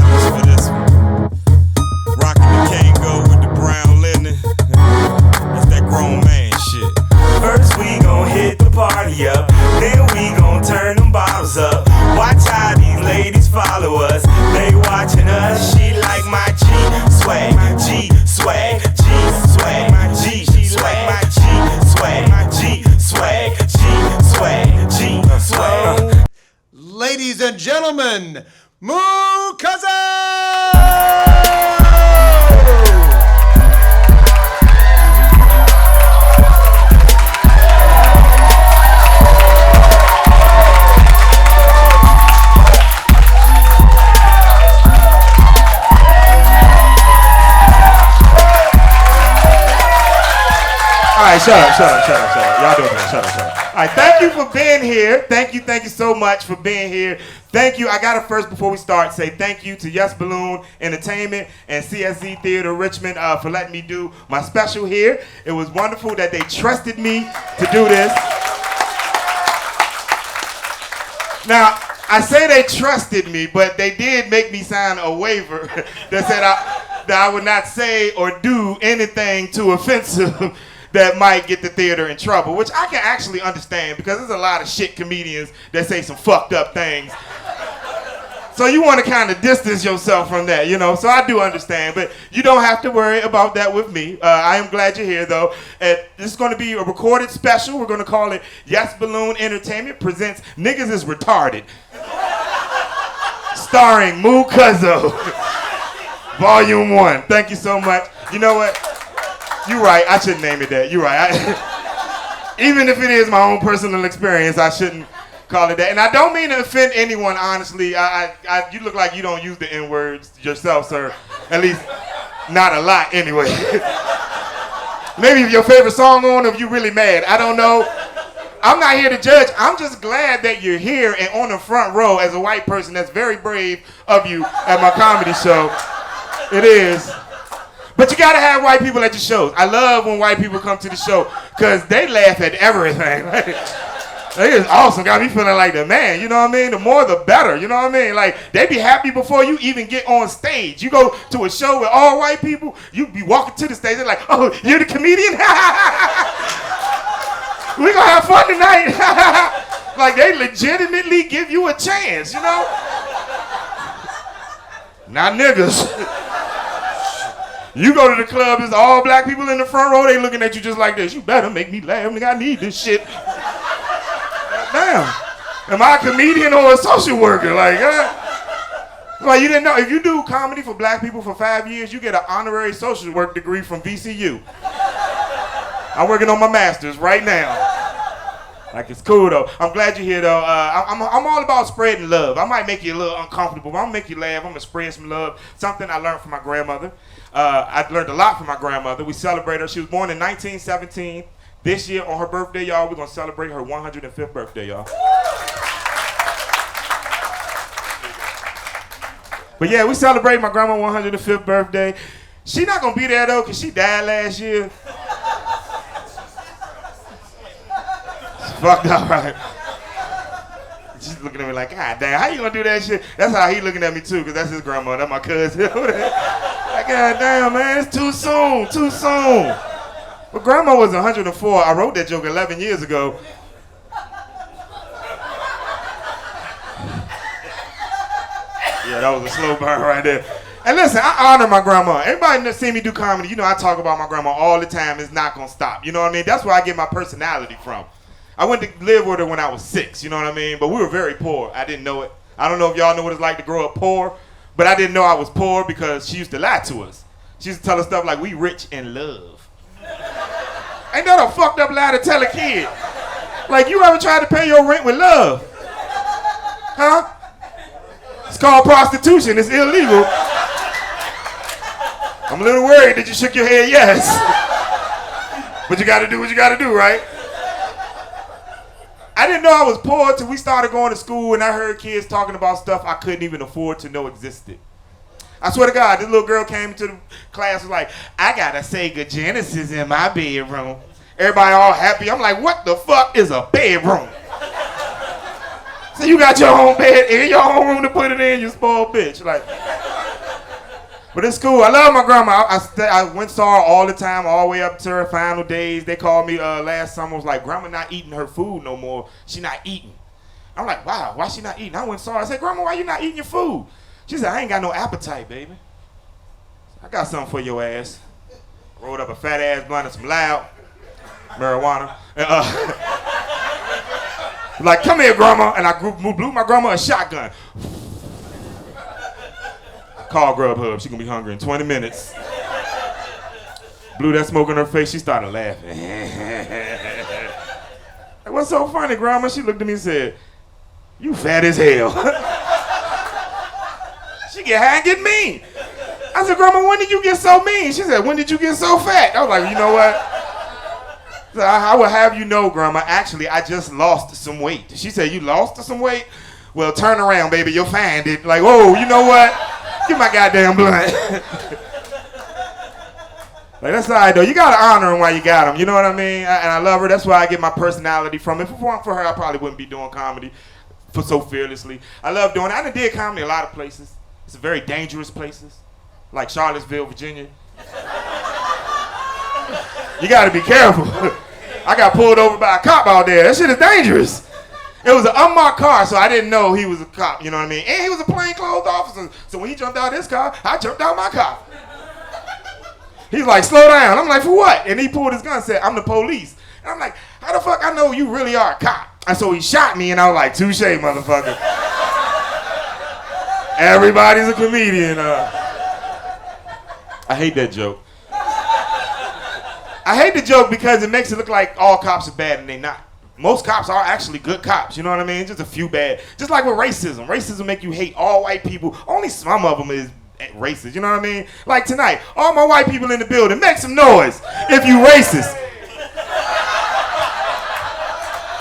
$10 for this one. Rockin' the Kango with the brown linen. That's that grown man shit. First we gon' hit the party up, then we gon' turn them bottles up. Watch how these ladies follow us. They watching us. She like my G swag, G swag, G swag, my G swag, my G swag, my G swag, G swag, G swag. Ladies and gentlemen, Cuzzo! All right, shut up. Y'all doing that. Shut up. All right, thank you for being here. Thank you so much for being here. Thank you. I got to first, before we start, say thank you to Yes Balloon Entertainment and CSZ Theater Richmond for letting me do my special here. It was wonderful that they trusted me to do this. Now, I say they trusted me, but they did make me sign a waiver that said that I would not say or do anything too offensive that might get the theater in trouble, which I can actually understand because there's a lot of shit comedians that say some fucked up things. So you want to kind of distance yourself from that, you know? So I do understand, but you don't have to worry about that with me. I am glad you're here, though. This is going to be a recorded special. We're going to call it Yes Balloon Entertainment Presents Niggas is Retarded. Starring Cuzzo. Volume 1. Thank you so much. You know what? You're right. I shouldn't name it that. You're right. Even if it is my own personal experience, I shouldn't call it that. And I don't mean to offend anyone, honestly. You look like you don't use the N-words yourself, sir. At least not a lot, anyway. Maybe if your favorite song on, if you're really mad. I don't know. I'm not here to judge. I'm just glad that you're here and on the front row as a white person. That's very brave of you at my comedy show. It is. But you gotta have white people at your shows. I love when white people come to the show because they laugh at everything. They is awesome. Got me feeling like the man, you know what I mean? The more the better, you know what I mean? Like, they be happy before you even get on stage. You go to a show with all white people, you be walking to the stage, they're like, oh, you're the comedian? We gonna have fun tonight. Like, they legitimately give you a chance, you know? Not niggas. You go to the club, there's all black people in the front row, they looking at you just like this. You better make me laugh, nigga, I need this shit. Damn. Am I a comedian or a social worker? Like you didn't know, if you do comedy for black people for 5 years, you get an honorary social work degree from VCU. I'm working on my master's right now. Like, it's cool, though. I'm glad you're here, though. I'm all about spreading love. I might make you a little uncomfortable, but I'm going to make you laugh. I'm going to spread some love. Something I learned from my grandmother. I learned a lot from my grandmother. We celebrate her. She was born in 1917. This year, on her birthday, y'all, we're going to celebrate her 105th birthday, y'all. But, yeah, we celebrate my grandma's 105th birthday. She not going to be there, though, because she died last year. Fucked up, right? She's looking at me like, God damn, how you gonna do that shit? That's how he looking at me too, because that's his grandma, that's my cousin. Like, God damn, man, it's too soon. But grandma was 104. I wrote that joke 11 years ago. Yeah, that was a slow burn right there. And listen, I honor my grandma. Everybody that see me do comedy, you know I talk about my grandma all the time. It's not gonna stop. You know what I mean? That's where I get my personality from. I went to live with her when I was 6, you know what I mean? But we were very poor. I didn't know it. I don't know if y'all know what it's like to grow up poor, but I didn't know I was poor because she used to lie to us. She used to tell us stuff like, we rich in love. Ain't that a fucked up lie to tell a kid? Like, you ever tried to pay your rent with love? Huh? It's called prostitution. It's illegal. I'm a little worried that you shook your head yes. But you gotta do what you gotta do, right? I didn't know I was poor till we started going to school and I heard kids talking about stuff I couldn't even afford to know existed. I swear to God, this little girl came into the class and was like, I got a Sega Genesis in my bedroom. Everybody all happy. I'm like, what the fuck is a bedroom? So you got your own bed in your own room to put it in, you spoiled bitch. Like, But it's cool. I love my grandma. I went saw her all the time, all the way up to her final days. They called me last summer, was like, Grandma not eating her food no more. She not eating. I'm like, wow, why she not eating? I went and saw her. I said, Grandma, why you not eating your food? She said, I ain't got no appetite, baby. I got something for your ass. Rolled up a fat ass blunt and some loud marijuana. And, like, come here, Grandma. And I blew my grandma a shotgun. Call Grubhub. She gonna be hungry in 20 minutes. Blew that smoke in her face. She started laughing. What's so funny, Grandma? She looked at me and said, you fat as hell. She get high and get mean. I said, Grandma, when did you get so mean? She said, when did you get so fat? I was like, you know what? I will have you know, Grandma, actually, I just lost some weight. She said, you lost some weight? Well, turn around, baby, you'll find it. Like, oh, you know what? Give my goddamn blunt. Like, that's all right, though. You got to honor them while you got them. You know what I mean? And I love her. That's where I get my personality from. If it weren't for her, I probably wouldn't be doing comedy so fearlessly. I love doing it. I done did comedy a lot of places. It's very dangerous places. Like Charlottesville, Virginia. You got to be careful. I got pulled over by a cop out there. That shit is dangerous. It was an unmarked car, so I didn't know he was a cop, you know what I mean? And he was a plainclothes officer. So when he jumped out of his car, I jumped out my car. He's like, slow down. I'm like, for what? And he pulled his gun and said, I'm the police. And I'm like, how the fuck I know you really are a cop? And so he shot me, and I was like, touche, motherfucker. Everybody's a comedian. I hate that joke. I hate the joke because it makes it look like all cops are bad, and they not. Most cops are actually good cops, you know what I mean? Just a few bad. Just like with racism. Racism make you hate all white people. Only some of them is racist, you know what I mean? Like tonight, all my white people in the building, make some noise if you racist.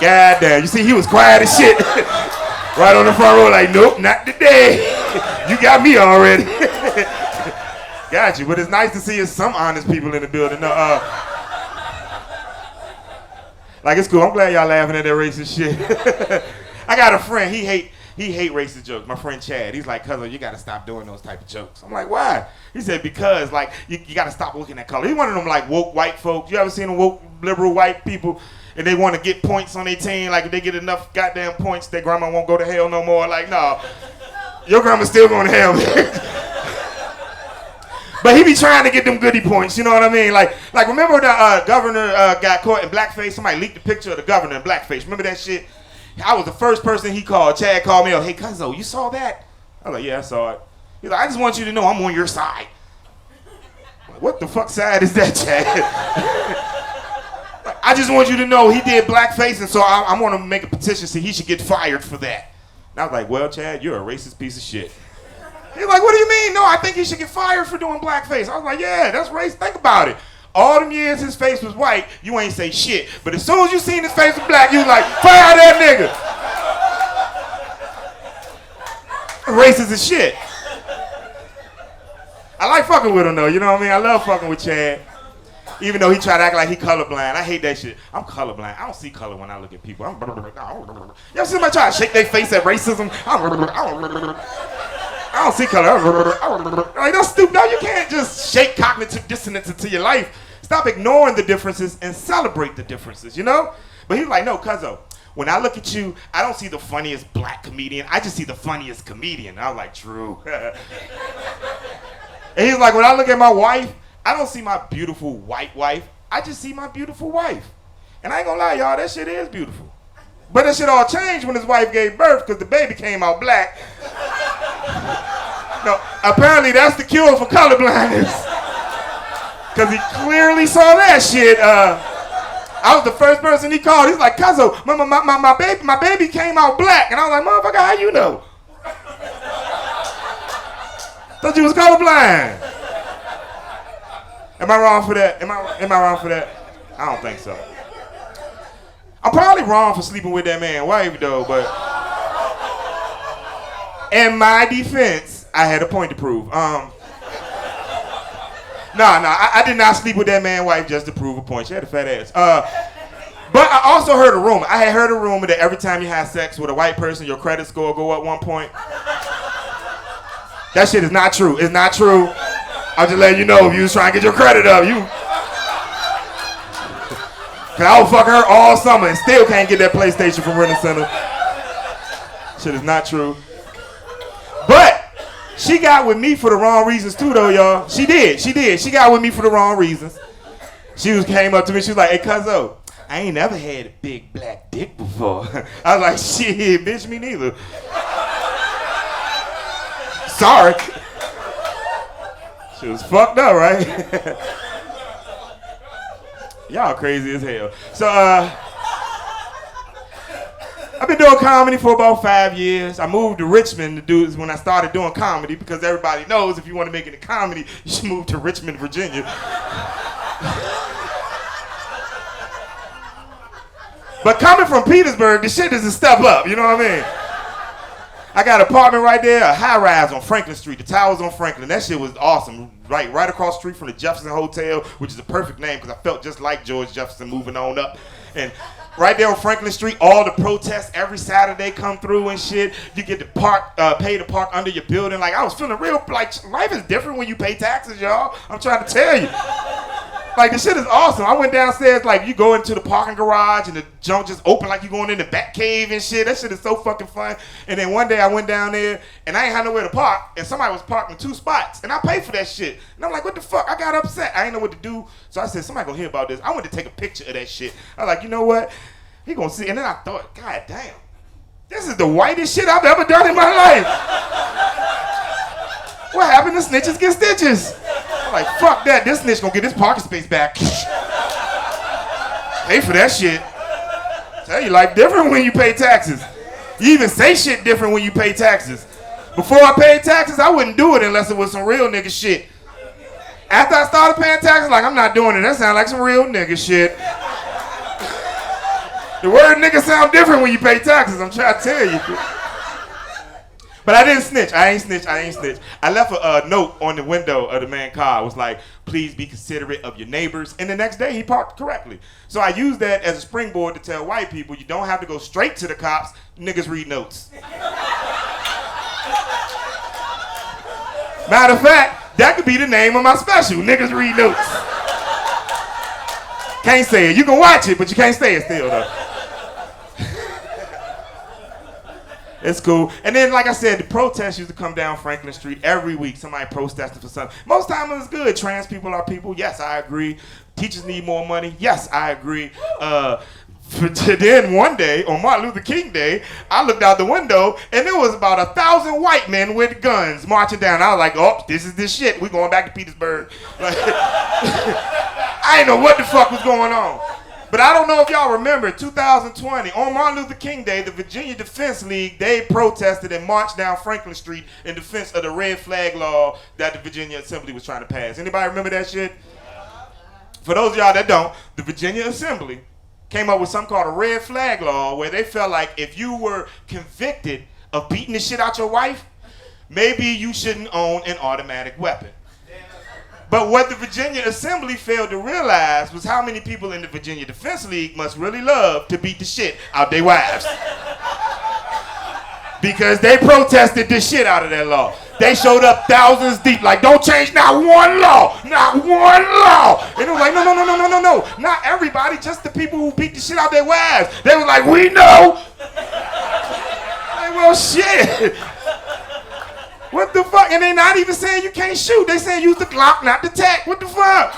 God damn, you see he was quiet as shit. Right on the front row like, nope, not today. You got me already. Got you, but it's nice to see some honest people in the building. Like, it's cool. I'm glad y'all laughing at that racist shit. I got a friend. He hate racist jokes. My friend Chad. He's like, Cuzzo, you got to stop doing those type of jokes. I'm like, why? He said, because, like, you got to stop looking at color. He's one of them, like, woke white folks. You ever seen them woke liberal white people? And they want to get points on their team. Like, if they get enough goddamn points, their grandma won't go to hell no more. Like, no. Your grandma's still going to hell. But he be trying to get them goodie points, you know what I mean? Like remember the governor got caught in blackface? Somebody leaked a picture of the governor in blackface. Remember that shit? I was the first person he called. Chad called me up. Hey, Cuzzo, you saw that? I was like, yeah, I saw it. He's like, I just want you to know I'm on your side. Like, what the fuck side is that, Chad? I just want you to know he did blackface, and so I want to make a petition so he should get fired for that. And I was like, well, Chad, you're a racist piece of shit. He's like, what do you mean? No, I think he should get fired for doing blackface. I was like, yeah, that's racist. Think about it. All them years his face was white, you ain't say shit. But as soon as you seen his face was black, you was like, fire that nigga. Racist as shit. I like fucking with him though, you know what I mean? I love fucking with Chad. Even though he tried to act like he colorblind. I hate that shit. I'm colorblind. I don't see color when I look at people. You ever see somebody try to shake their face at racism? I don't see color. Like, that's stupid. No, you can't just shake cognitive dissonance into your life. Stop ignoring the differences and celebrate the differences, you know? But he was like, no, Cuzzo, when I look at you, I don't see the funniest black comedian. I just see the funniest comedian. I was like, true. And he was like, when I look at my wife, I don't see my beautiful white wife. I just see my beautiful wife. And I ain't gonna lie, y'all, that shit is beautiful. But that shit all changed when his wife gave birth because the baby came out black. No, apparently that's the cure for colorblindness. Because he clearly saw that shit. I was the first person he called. He's like, Cuzzo, my baby came out black. And I was like, motherfucker, how you know? Thought you was colorblind. Am I wrong for that? Am I wrong for that? I don't think so. I'm probably wrong for sleeping with that man's wife though, but in my defense, I had a point to prove. I did not sleep with that man's wife just to prove a point. She had a fat ass. But I also heard a rumor. I had heard a rumor that every time you have sex with a white person, your credit score go up 1 point. That shit is not true. It's not true. I'm just letting you know if you was trying to get your credit up, you. Cause I was fucking her all summer and still can't get that PlayStation from Rental Center. Shit is not true. But she got with me for the wrong reasons too, though, y'all. She did. She got with me for the wrong reasons. Came up to me, she was like, hey, Cuzzo, I ain't never had a big black dick before. I was like, shit, bitch, me neither. Sorry. She was fucked up, right? Y'all crazy as hell. So, I've been doing comedy for about 5 years. I moved to Richmond to do this when I started doing comedy because everybody knows if you want to make it in comedy, you should move to Richmond, Virginia. But coming from Petersburg, the shit is a step up, you know what I mean? I got an apartment right there, a high rise on Franklin Street. The towers on Franklin. That shit was awesome. Right across the street from the Jefferson Hotel, which is a perfect name because I felt just like George Jefferson moving on up. And right there on Franklin Street, all the protests every Saturday come through and shit. You get to park, pay to park under your building. Like, I was feeling real, like, life is different when you pay taxes, y'all. I'm trying to tell you. Like, the shit is awesome. I went downstairs, like, you go into the parking garage and the junk just open like you going in the back cave and shit. That shit is so fucking fun. And then one day I went down there and I ain't had nowhere to park and somebody was parked in 2 spots and I paid for that shit. And I'm like, what the fuck? I got upset. I ain't know what to do. So I said, somebody gonna hear about this. I went to take a picture of that shit. I was like, you know what? He gonna see. And then I thought, God damn, this is the whitest shit I've ever done in my life. What happened to snitches get stitches? I'm like, fuck that. This snitch gonna get his parking space back. Pay for that shit. Tell you, life different when you pay taxes. You even say shit different when you pay taxes. Before I paid taxes, I wouldn't do it unless it was some real nigga shit. After I started paying taxes, like, I'm not doing it. That sounds like some real nigga shit. The word nigga sound different when you pay taxes, I'm trying to tell you. But I didn't snitch. I ain't snitch. I left a note on the window of the man's car. It was like, please be considerate of your neighbors. And the next day, he parked correctly. So I used that as a springboard to tell white people, you don't have to go straight to the cops. Niggas read notes. Matter of fact, that could be the name of my special. Niggas read notes. Can't say it. You can watch it, but you can't say it still, though. It's cool. And then, like I said, the protests used to come down Franklin Street every week. Somebody protested for something. Most time it was good. Trans people are people. Yes, I agree. Teachers need more money. Yes, I agree. Then one day, on Martin Luther King Day, I looked out the window, and there was about 1,000 white men with guns marching down. I was like, oh, this is this shit. We going back to Petersburg. Like, I didn't know what the fuck was going on. But I don't know if y'all remember, 2020, on Martin Luther King Day, the Virginia Defense League, they protested and marched down Franklin Street in defense of the red flag law that the Virginia Assembly was trying to pass. Anybody remember that shit? For those of y'all that don't, the Virginia Assembly came up with something called a red flag law where they felt like if you were convicted of beating the shit out your wife, maybe you shouldn't own an automatic weapon. But what the Virginia Assembly failed to realize was how many people in the Virginia Defense League must really love to beat the shit out their wives. Because they protested the shit out of that law. They showed up thousands deep, like, don't change not one law, not one law. And it was like, no, not everybody, just the people who beat the shit out their wives. They were like, we know. Like, well, shit. What the fuck? And they're not even saying you can't shoot. They saying use the Glock, not the tech. What the fuck?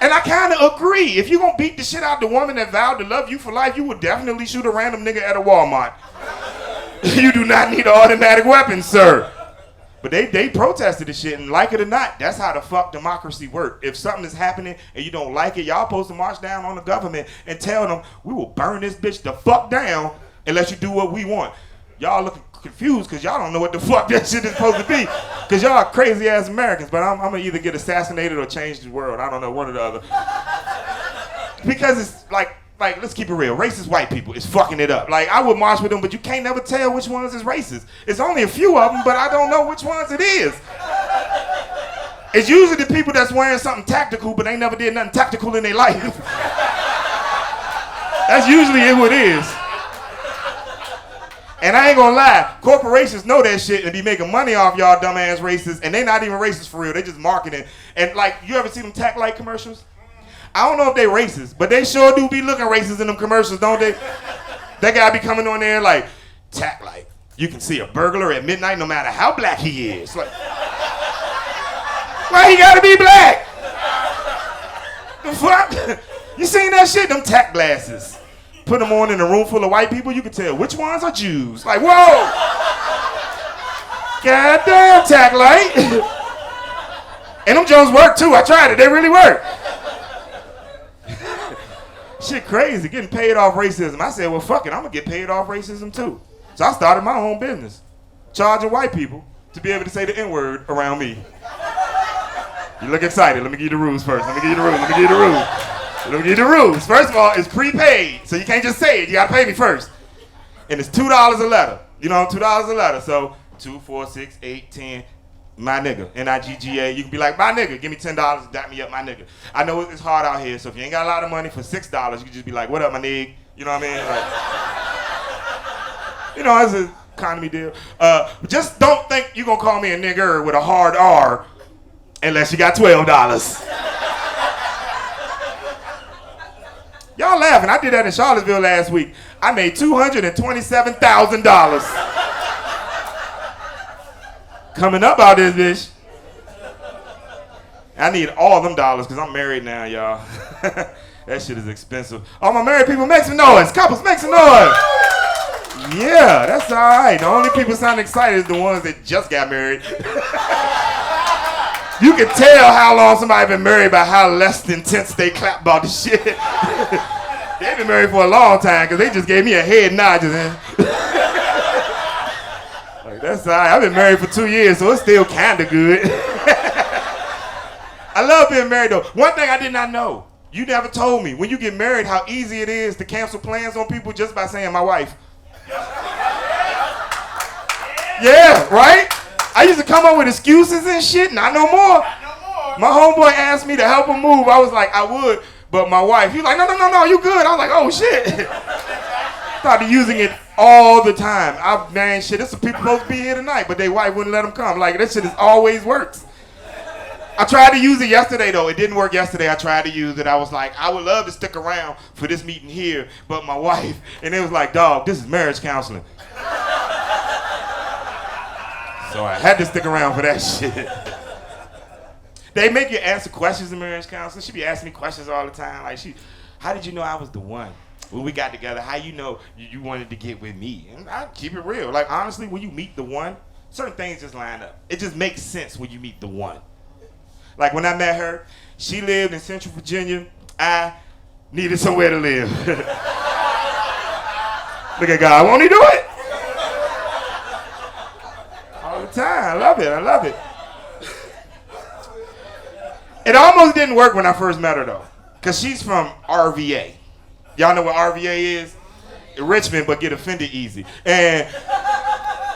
And I kind of agree. If you gonna beat the shit out the woman that vowed to love you for life, you would definitely shoot a random nigga at a Walmart. You do not need an automatic weapon, sir. But they protested the shit, and like it or not, that's how the fuck democracy works. If something is happening and you don't like it, y'all supposed to march down on the government and tell them, we will burn this bitch the fuck down unless you do what we want. Y'all looking confused because y'all don't know what the fuck that shit is supposed to be. Because y'all are crazy ass Americans, but I'm going to either get assassinated or change the world. I don't know, one or the other. Because it's like, let's keep it real. Racist white people is fucking it up. Like, I would march with them, but you can't never tell which ones is racist. It's only a few of them, but I don't know which ones it is. It's usually the people that's wearing something tactical, but they never did nothing tactical in their life. That's usually what it is. And I ain't gonna lie, corporations know that shit and be making money off y'all dumbass racists, and they not even racist for real. They just marketing. And like, you ever see them tack light commercials? I don't know if they racist, but they sure do be looking racist in them commercials, don't they? That guy be coming on there like, tack light. You can see a burglar at midnight no matter how black he is. Like, why he gotta be black? The fuck? You seen that shit? Them tack glasses. Put them on in a room full of white people, you can tell which ones are Jews. Like, whoa! Goddamn tack light. And them Jones work too. I tried it, they really work. Shit crazy, getting paid off racism. I said, well, fuck it, I'm gonna get paid off racism too. So I started my own business, charging white people to be able to say the N-word around me. You look excited. Let me give you the rules first. Let me give you the rules. First of all, it's prepaid, so you can't just say it. You gotta pay me first. And it's $2 a letter. You know, $2 a letter. So 2, 4, 6, 8, 10. My nigga, N-I-G-G-A. You can be like, my nigga, give me $10, dap me up, my nigga. I know it's hard out here, so if you ain't got a lot of money for $6, you can just be like, what up, my nigga? You know what I mean? Like, you know, it's an economy deal. Just don't think you gonna call me a nigger with a hard R unless you got $12. Y'all laughing. I did that in Charlottesville last week. I made $227,000. Coming up out this bitch. I need all them dollars because I'm married now, y'all. That shit is expensive. All my married people, make some noise. Couples, make some noise. Yeah, that's all right. The only people sound excited is the ones that just got married. You can tell how long somebody been married by how less intense they clap about the shit. They've been married for a long time because they just gave me a head nod just then. Like, that's all right. I've been married for 2 years, so it's still kind of good. I love being married though. One thing I did not know, you never told me, when you get married, how easy it is to cancel plans on people just by saying my wife. Yeah, right? I used to come up with excuses and shit, not no more. My homeboy asked me to help him move. I was like, I would, but my wife, he was like, no, you good. I was like, oh shit. Started using it all the time. Man, shit, there's some people supposed to be here tonight, but their wife wouldn't let them come. Like, that shit is always works. I tried to use it yesterday though. It didn't work yesterday. I tried to use it. I was like, I would love to stick around for this meeting here, but my wife, and it was like, dog, this is marriage counseling. So I had to stick around for that shit. They make you answer questions in marriage counseling. She be asking me questions all the time. Like, how did you know I was the one? When we got together, how you know you wanted to get with me? And I keep it real. Like, honestly, when you meet the one, certain things just line up. It just makes sense when you meet the one. Like, when I met her, she lived in Central Virginia. I needed somewhere to live. Look at God. Won't he do it? All the time. I love it. It almost didn't work when I first met her, though, because she's from RVA. Y'all know what RVA is? Richmond, but get offended easy. And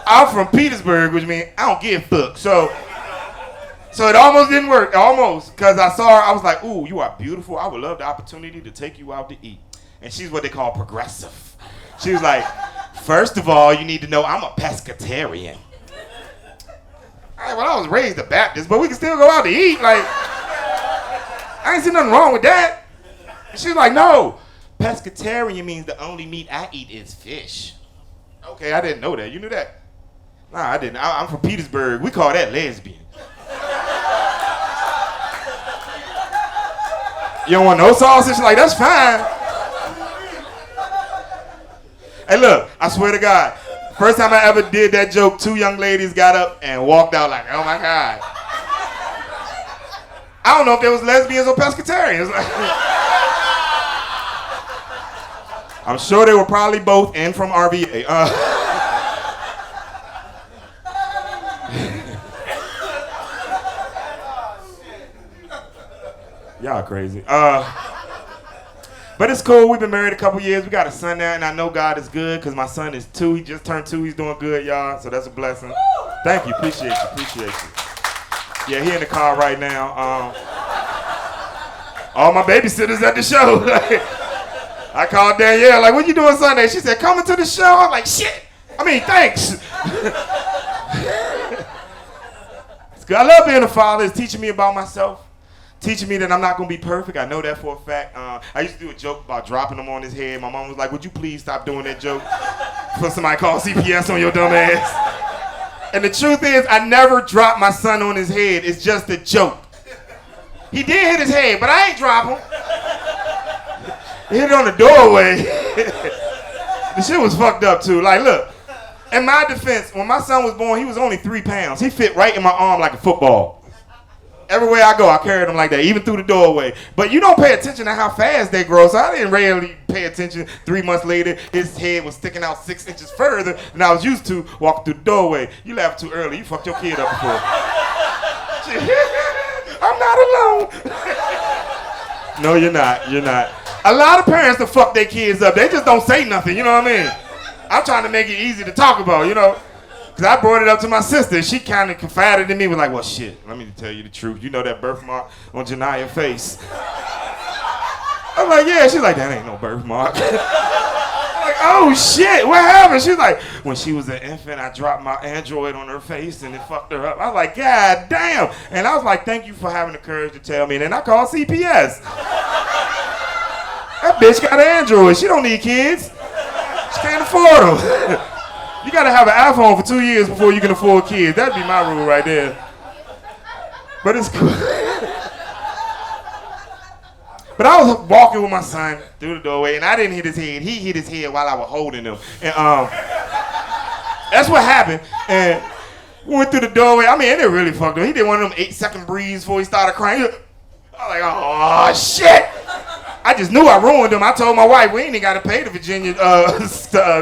I'm from Petersburg, which means I don't give a fuck. So it almost didn't work. Almost. Because I saw her, I was like, ooh, you are beautiful. I would love the opportunity to take you out to eat. And she's what they call progressive. She was like, first of all, you need to know I'm a pescatarian. All right, well, I was raised a Baptist, but we can still go out to eat. Like, I ain't see nothing wrong with that. And she was like, no, pescatarian means the only meat I eat is fish. Okay, I didn't know that. You knew that? Nah, I didn't. I'm from Petersburg. We call that lesbian. You don't want no sausage? She's like, that's fine. Hey, look, I swear to God, first time I ever did that joke, 2 young ladies got up and walked out like, oh my God. I don't know if they was lesbians or pescatarians. I'm sure they were probably both and from RVA. Y'all crazy. But it's cool. We've been married a couple years. We got a son now, and I know God is good because my son is 2. He just turned 2. He's doing good, y'all. So that's a blessing. Thank you. Appreciate you. Yeah, he in the car right now. All my babysitters at the show. I called Danielle, like, what you doing Sunday? She said, coming to the show. I'm like, shit. I mean, thanks. I love being a father. It's teaching me about myself. Teaching me that I'm not going to be perfect. I know that for a fact. I used to do a joke about dropping him on his head. My mom was like, would you please stop doing that joke? For somebody call CPS on your dumb ass. And the truth is, I never dropped my son on his head. It's just a joke. He did hit his head, but I ain't drop him. He hit it on the doorway. The shit was fucked up too. Like, look, in my defense, when my son was born, he was only 3 pounds. He fit right in my arm like a football. Everywhere I go, I carried him like that, even through the doorway. But you don't pay attention to how fast they grow, so I didn't really pay attention. 3 months later, his head was sticking out 6 inches further than I was used to walking through the doorway. You laughed too early. You fucked your kid up before. I'm not alone. No, you're not. You're not. A lot of parents that fuck their kids up, they just don't say nothing, you know what I mean? I'm trying to make it easy to talk about, you know? Because I brought it up to my sister. She kind of confided in me, was like, well, shit, let me tell you the truth. You know that birthmark on Jania's face? I'm like, yeah. She's like, that ain't no birthmark. I'm like, oh, shit, what happened? She's like, when she was an infant, I dropped my Android on her face and it fucked her up. I was like, God damn. And I was like, thank you for having the courage to tell me. And then I called CPS. That bitch got an Android. She don't need kids. She can't afford them. You gotta have an iPhone for 2 years before you can afford kids. That'd be my rule right there. But it's cool. But I was walking with my son through the doorway, and I didn't hit his head. He hit his head while I was holding him. And that's what happened. And we went through the doorway. I mean, it really fucked him. He did one of them 8-second breathes before he started crying. I was like, oh, shit. I just knew I ruined him. I told my wife, we ain't even got to pay the Virginia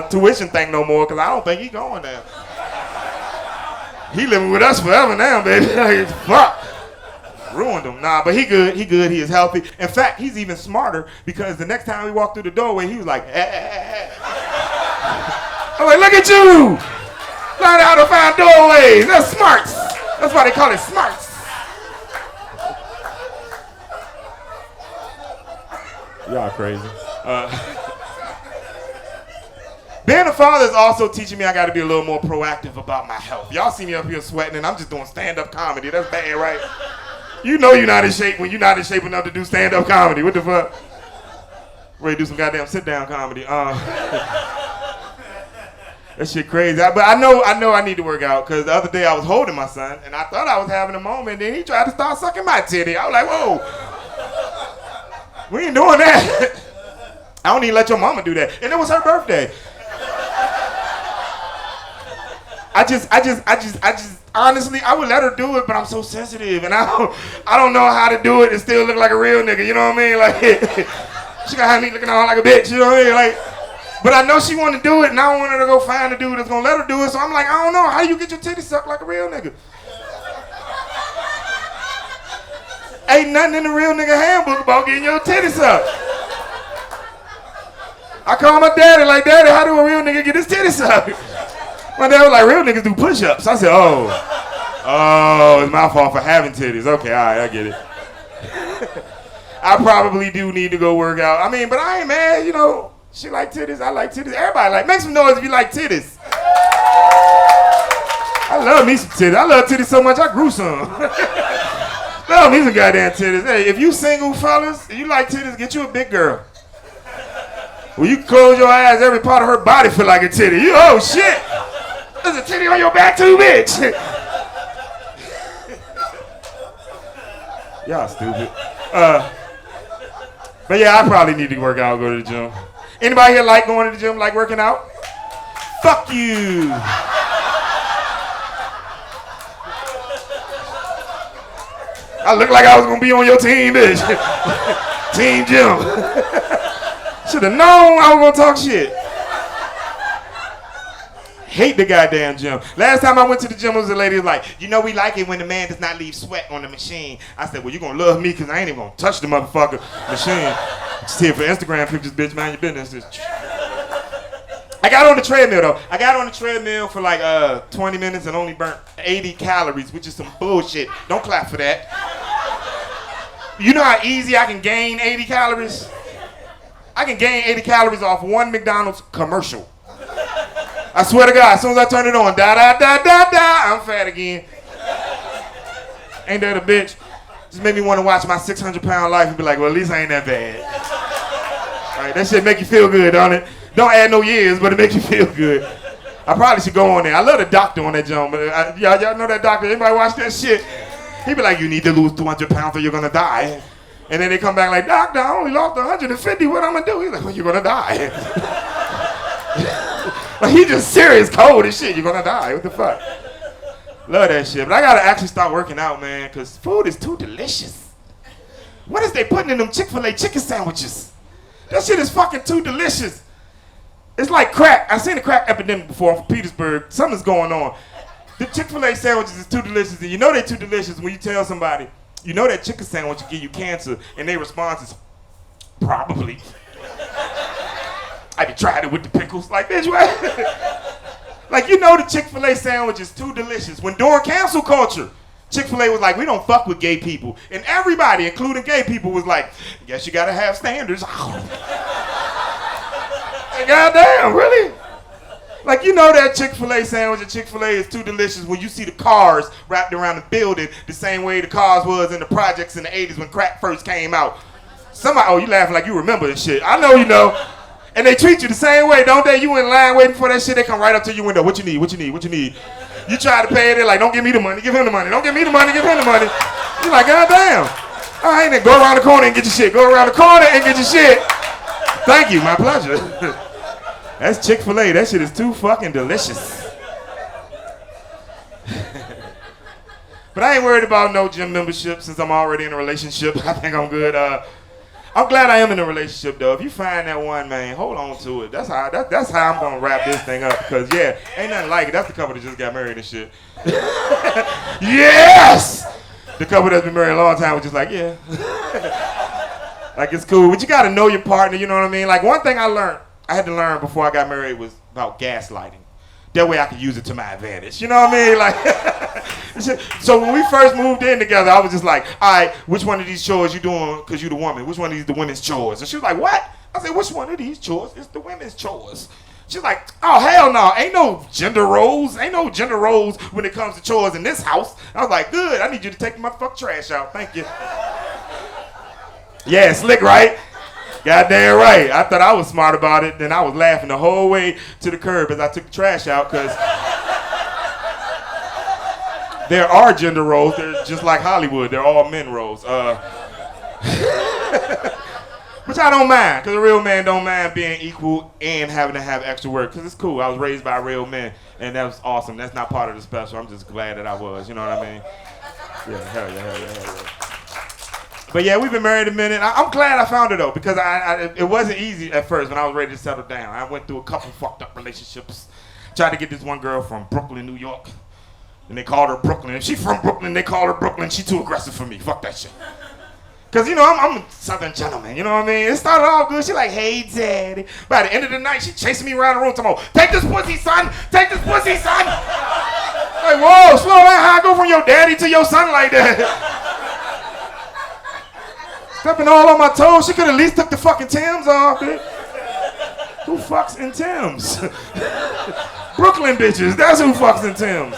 tuition thing no more, because I don't think he going there. He living with us forever now, baby. Like, fuck. Ruined him. Nah, but he good. He good. He is healthy. In fact, he's even smarter, because the next time we walked through the doorway, he was like, I'm like, look at you. Learn how to find doorways. That's smarts. That's why they call it smarts. Y'all crazy. Being a father is also teaching me I got to be a little more proactive about my health. Y'all see me up here sweating and I'm just doing stand-up comedy. That's bad, right? You know you're not in shape when you're not in shape enough to do stand-up comedy. What the fuck? Ready to do some goddamn sit-down comedy. That shit crazy. But I know I need to work out, because the other day I was holding my son and I thought I was having a moment, and then he tried to start sucking my titty. I was like, whoa. We ain't doing that. I don't even let your mama do that. And it was her birthday. I just, honestly, I would let her do it, but I'm so sensitive, and I don't know how to do it and still look like a real nigga, you know what I mean? Like, she gonna have me looking all like a bitch, you know what I mean? Like, but I know she wanna do it, and I don't want her to go find a dude that's gonna let her do it, so I'm like, I don't know, how do you get your titties sucked like a real nigga? Ain't nothing in the real nigga handbook about getting your titties sucked. I called my daddy like, Daddy, how do a real nigga get his titties sucked? My dad was like, real niggas do push-ups. I said, oh, it's my fault for having titties. Okay, all right, I get it. I probably do need to go work out. I mean, but I ain't mad, you know. She like titties, I like titties. Everybody like, make some noise if you like titties. I love me some titties. I love titties so much, I grew some. Love me some goddamn titties. Hey, if you single fellas, if you like titties, get you a big girl. When you close your eyes, every part of her body feel like a titty. You, oh shit! There's a titty on your back too, bitch. Y'all stupid. But yeah, I probably need to work out, go to the gym. Anybody here like going to the gym, like working out? Fuck you. I look like I was gonna be on your team, bitch. Team gym. Should've known I was gonna talk shit. Hate the goddamn gym. Last time I went to the gym, was a lady was like, you know we like it when the man does not leave sweat on the machine. I said, well, you gonna love me because I ain't even gonna touch the motherfucker machine. Just here for Instagram pictures, bitch, mind your business. I got on the treadmill though. I got on the treadmill for like 20 minutes and only burnt 80 calories, which is some bullshit. Don't clap for that. You know how easy I can gain 80 calories? I can gain 80 calories off one McDonald's commercial. I swear to God, as soon as I turn it on, I'm fat again. Ain't that a bitch? Just made me want to watch my 600-pound life and be like, well, at least I ain't that bad. Right, that shit make you feel good, don't it? Don't add no years, but it makes you feel good. I probably should go on there. I love the doctor on that joint, but y'all know that doctor? Anybody watch that shit? He be like, you need to lose 200 pounds or you're gonna die. And then they come back like, doctor, I only lost 150, what I'm gonna do? He's like, well, you're gonna die. Like, he just serious, cold as shit, you're gonna die, what the fuck? Love that shit, but I gotta actually start working out, man, because food is too delicious. What is they putting in them Chick-fil-A chicken sandwiches? That shit is fucking too delicious. It's like crack. I seen a crack epidemic before from Petersburg. Something's going on. The Chick-fil-A sandwiches is too delicious, and you know they're too delicious when you tell somebody, you know that chicken sandwich will give you cancer, and their response is, probably. I tried it with the pickles. Like, bitch, what? Like, you know the Chick-fil-A sandwich is too delicious. When during cancel culture, Chick-fil-A was like, we don't fuck with gay people. And everybody, including gay people, was like, guess you gotta have standards. Like, goddamn, really? Like, you know that Chick-fil-A sandwich at Chick-fil-A is too delicious when you see the cars wrapped around the building the same way the cars was in the projects in the 80s when crack first came out. Somebody, oh, you laughing like you remember this shit. I know you know. And they treat you the same way, don't they? You in line waiting for that shit, they come right up to your window. What you need, what you need, what you need? You try to pay it, they're like, don't give me the money, give him the money. Don't give me the money, give him the money. You're like, goddamn. All right, then go around the corner and get your shit. Go around the corner and get your shit. Thank you, my pleasure. That's Chick-fil-A, that shit is too fucking delicious. But I ain't worried about no gym membership since I'm already in a relationship. I think I'm good. I'm glad I am in a relationship though. If you find that one, man, hold on to it. That's how I'm gonna wrap this thing up. Because yeah, ain't nothing like it. That's the couple that just got married and shit. Yes! The couple that's been married a long time was just like, yeah. Like, it's cool. But you gotta know your partner, you know what I mean? Like, one thing I had to learn before I got married was about gaslighting. That way I could use it to my advantage. You know what I mean? Like, so when we first moved in together, I was just like, all right, which one of these chores you doing because you the woman? Which one of these the women's chores? And she was like, what? I said, which one of these chores is the women's chores? She's like, oh, hell no. Ain't no gender roles. Ain't no gender roles when it comes to chores in this house. I was like, good. I need you to take the motherfucking trash out. Thank you. Yeah, slick, right? Goddamn right. I thought I was smart about it, then I was laughing the whole way to the curb as I took the trash out, because there are gender roles. They're just like Hollywood. They're all men roles. Which I don't mind, because a real man don't mind being equal and having to have extra work, because it's cool. I was raised by real men, and that was awesome. That's not part of the special. I'm just glad that I was. You know what I mean? Yeah, hell yeah, hell yeah, hell yeah. But yeah, we've been married a minute. I'm glad I found her though, because it wasn't easy at first when I was ready to settle down. I went through a couple fucked up relationships. Tried to get this one girl from Brooklyn, New York, and they called her Brooklyn. If she from Brooklyn, they call her Brooklyn. She too aggressive for me. Fuck that shit. Cause you know I'm a Southern gentleman. You know what I mean? It started off good. She like, hey daddy. By the end of the night, she chasing me around the room. Talking about, take this pussy, son. Take this pussy, son. Like, whoa, slow down. How I go from your daddy to your son like that? Stepping all on my toes. She could at least took the fucking Timbs off, bitch. Who fucks in Timbs? Brooklyn bitches. That's who fucks in Timbs.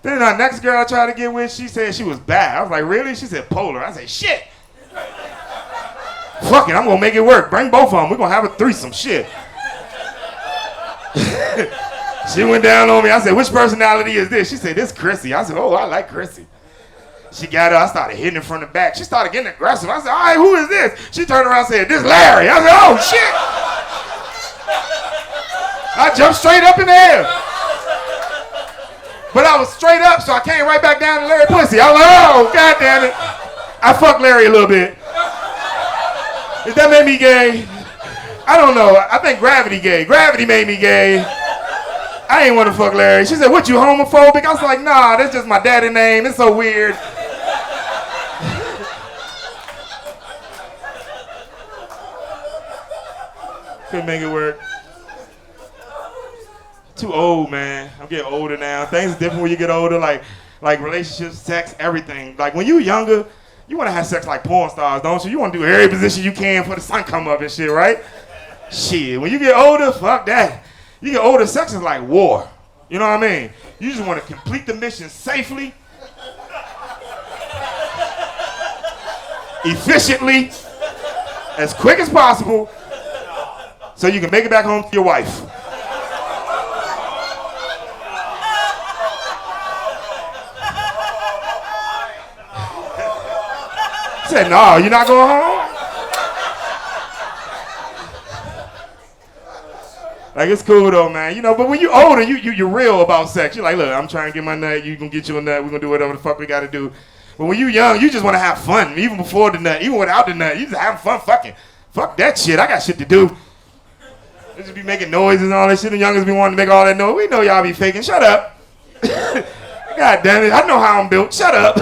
Then our next girl I tried to get with, she said she was bad. I was like, really? She said polar. I said, shit. Fuck it, I'm gonna make it work. Bring both of them. We're gonna have a threesome. Shit. She went down on me. I said, which personality is this? She said, this Chrissy. I said, oh, I like Chrissy. She got her. I started hitting her from the back. She started getting aggressive. I said, all right, who is this? She turned around and said, this Larry. I said, oh, shit. I jumped straight up in the air. But I was straight up, so I came right back down to Larry pussy. I was like, oh, God damn it. I fucked Larry a little bit. Does that make me gay? I don't know. I think gravity gay. Gravity made me gay. I ain't want to fuck Larry. She said, what, you homophobic? I was like, nah, that's just my daddy name. It's so weird. Couldn't make it work. Too old, man. I'm getting older now. Things are different when you get older, like relationships, sex, everything. Like when you younger, you want to have sex like porn stars, don't you? You want to do every position you can for the sun come up and shit, right? Shit, when you get older, fuck that. You get older, sex is like war. You know what I mean? You just want to complete the mission safely, efficiently, as quick as possible, so you can make it back home to your wife. I said, no, you're not going home? Like, it's cool though, man. You know, but when you're older, you're real about sex. You're like, look, I'm trying to get my nut, you gonna get your nut, we're gonna do whatever the fuck we gotta do. But when you're young, you just wanna have fun, even before the nut, even without the nut. You just having fun fucking. Fuck that shit, I got shit to do. They just be making noises and all that shit. The youngest be wanting to make all that noise. We know y'all be faking. Shut up. God damn it, I know how I'm built. Shut up.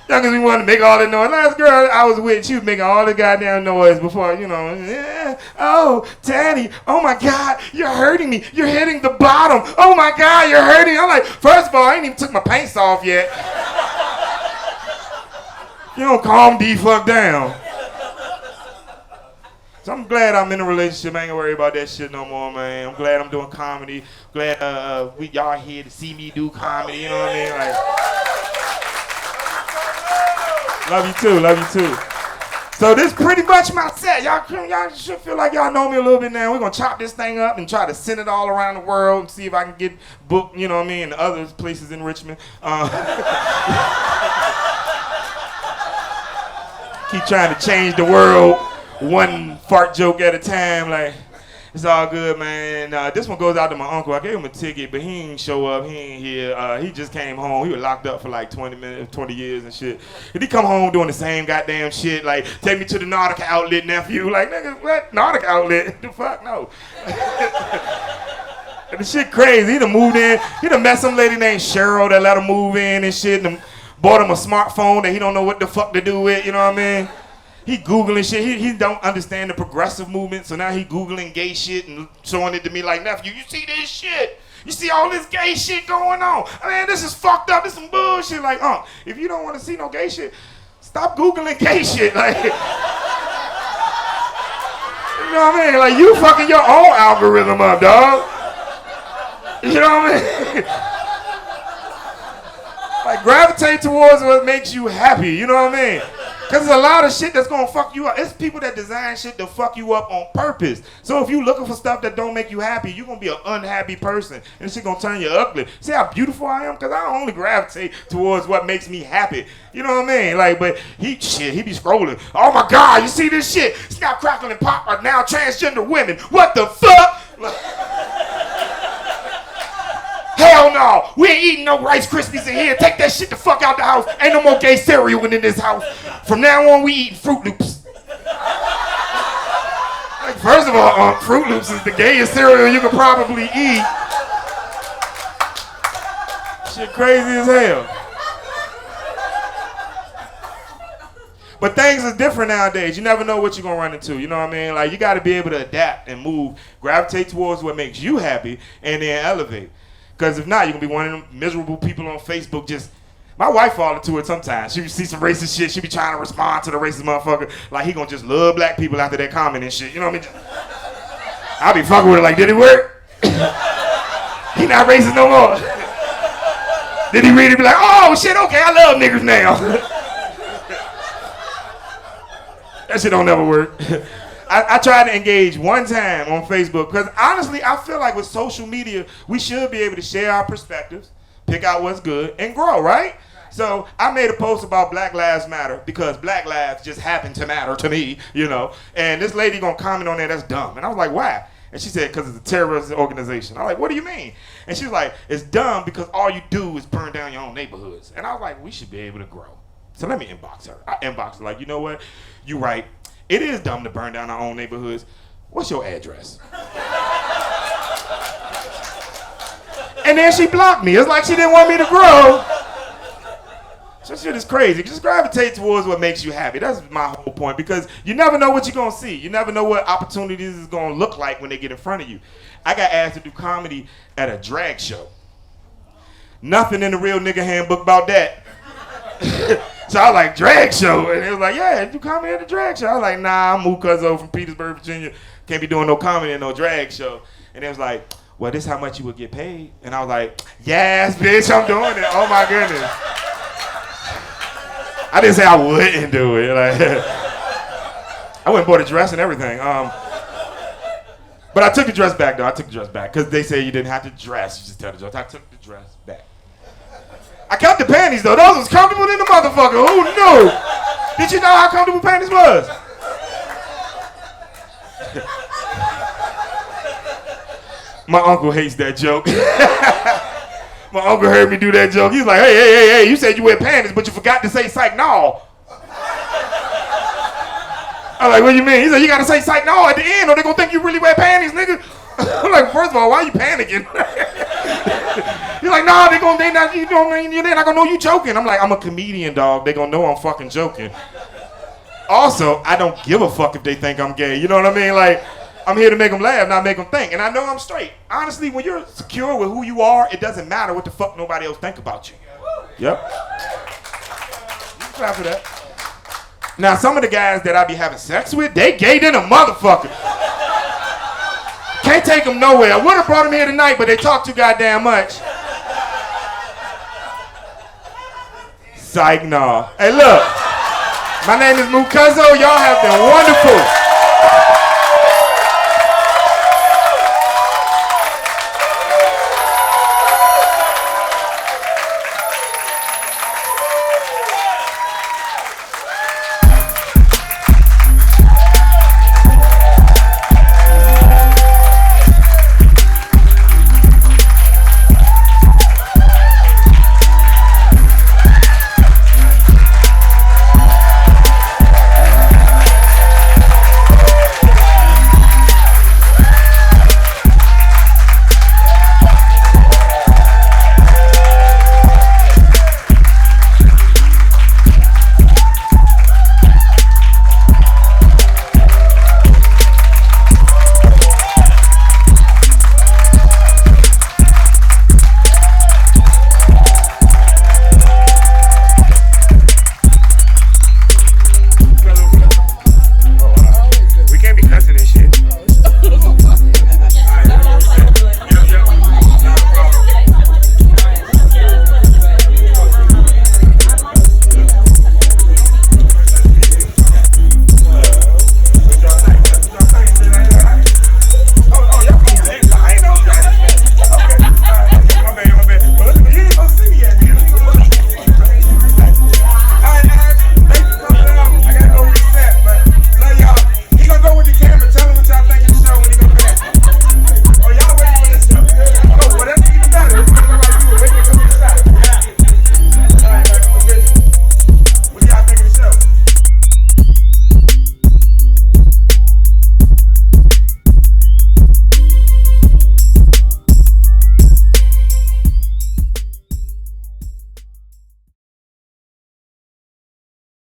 Youngest be wanting to make all that noise. Last girl I was with, she was making all the goddamn noise before, you know. Yeah. Oh, daddy, oh my God, you're hurting me. You're hitting the bottom. Oh my God, you're hurting me. I'm like, first of all, I ain't even took my pants off yet. You don't calm D-fuck down. So I'm glad I'm in a relationship. I ain't gonna worry about that shit no more, man. I'm glad I'm doing comedy. Glad y'all here to see me do comedy, you know what I mean? Like, love you too. So this pretty much my set. Y'all should feel like y'all know me a little bit now. We're gonna chop this thing up and try to send it all around the world and see if I can get booked, you know what I mean, in other places in Richmond. Keep trying to change the world one fart joke at a time. Like, it's all good, man. This one goes out to my uncle. I gave him a ticket, but he ain't show up. He ain't here. He just came home. He was locked up for like 20 years and shit. And he come home doing the same goddamn shit. Like, take me to the Nautica outlet, nephew. Like, nigga, what? Nautica outlet? The fuck? No. And the shit crazy. He done moved in. He done met some lady named Cheryl that let him move in and shit. And bought him a smartphone that he don't know what the fuck to do with. You know what I mean? He Googling shit. He don't understand the progressive movement, so now he Googling gay shit and showing it to me like, nephew, you see this shit? You see all this gay shit going on? I mean, this is fucked up. This is some bullshit. Like, if you don't want to see no gay shit, stop Googling gay shit. Like, you know what I mean? Like, you fucking your own algorithm up, dog. You know what I mean? Like, gravitate towards what makes you happy. You know what I mean? Because there's a lot of shit that's going to fuck you up. It's people that design shit to fuck you up on purpose. So if you looking for stuff that don't make you happy, you're going to be an unhappy person. And shit going to turn you ugly. See how beautiful I am? Because I only gravitate towards what makes me happy. You know what I mean? Like, but he be scrolling. Oh my God, you see this shit? Snap, crackle, and pop are now transgender women. What the fuck? Hell no, we ain't eating no Rice Krispies in here. Take that shit the fuck out the house. Ain't no more gay cereal in this house. From now on, we eating Fruit Loops. Like, first of all, Fruit Loops is the gayest cereal you could probably eat. Shit crazy as hell. But things are different nowadays. You never know what you're gonna run into. You know what I mean? Like, you gotta be able to adapt and move, gravitate towards what makes you happy, and then elevate. Because if not, you're going to be one of them miserable people on Facebook just... My wife fall into it sometimes. She see some racist shit. She be trying to respond to the racist motherfucker. Like, he going to just love black people after that comment and shit. You know what I mean? I be fucking with it like, did it work? He not racist no more. Did he read it be like, oh, shit, okay, I love niggers now. That shit don't never work. I tried to engage one time on Facebook because honestly, I feel like with social media, we should be able to share our perspectives, pick out what's good, and grow, right? So I made a post about Black Lives Matter because Black lives just happen to matter to me, you know. And this lady gonna comment on that, that's dumb. And I was like, why? And she said, because it's a terrorist organization. I was like, what do you mean? And she was like, it's dumb because all you do is burn down your own neighborhoods. And I was like, we should be able to grow. So let me inbox her. I inboxed her like, you know what? You right. It is dumb to burn down our own neighborhoods. What's your address? And then she blocked me. It's like she didn't want me to grow. So shit is crazy. Just gravitate towards what makes you happy. That's my whole point, because you never know what you're going to see. You never know what opportunities is going to look like when they get in front of you. I got asked to do comedy at a drag show. Nothing in the Real Nigga Handbook about that. So I was like, drag show? And it was like, yeah, do comedy at the drag show. I was like, nah, I'm Cuzzo from Petersburg, Virginia. Can't be doing no comedy and no drag show. And they was like, well, this is how much you would get paid. And I was like, yes, bitch, I'm doing it. Oh my goodness. I didn't say I wouldn't do it. Like, I went and bought a dress and everything. But I took the dress back, though. I took the dress back because they say you didn't have to dress. You just tell the jokes. I took the dress back. I kept the panties, though. Those was comfortable than the motherfucker. Who knew? Did you know how comfortable panties was? My uncle hates that joke. My uncle heard me do that joke. He's like, hey, you said you wear panties, but you forgot to say Sike, no. I'm like, what do you mean? He said, you gotta say Sike, no at the end, or they gonna think you really wear panties, nigga. I'm like, first of all, why are you panicking? He's like, no, they're not gonna know you joking. I'm like, I'm a comedian, dog. They gonna know I'm fucking joking. Also, I don't give a fuck if they think I'm gay. You know what I mean? Like, I'm here to make them laugh, not make them think. And I know I'm straight. Honestly, when you're secure with who you are, it doesn't matter what the fuck nobody else think about you. Yep. You can clap for that. Now, some of the guys that I be having sex with, they gay than a motherfucker. Can't take them nowhere. I would have brought them here tonight, but they talk too goddamn much. Psych, no. Hey, look. My name is Cuzzo. Y'all have been wonderful.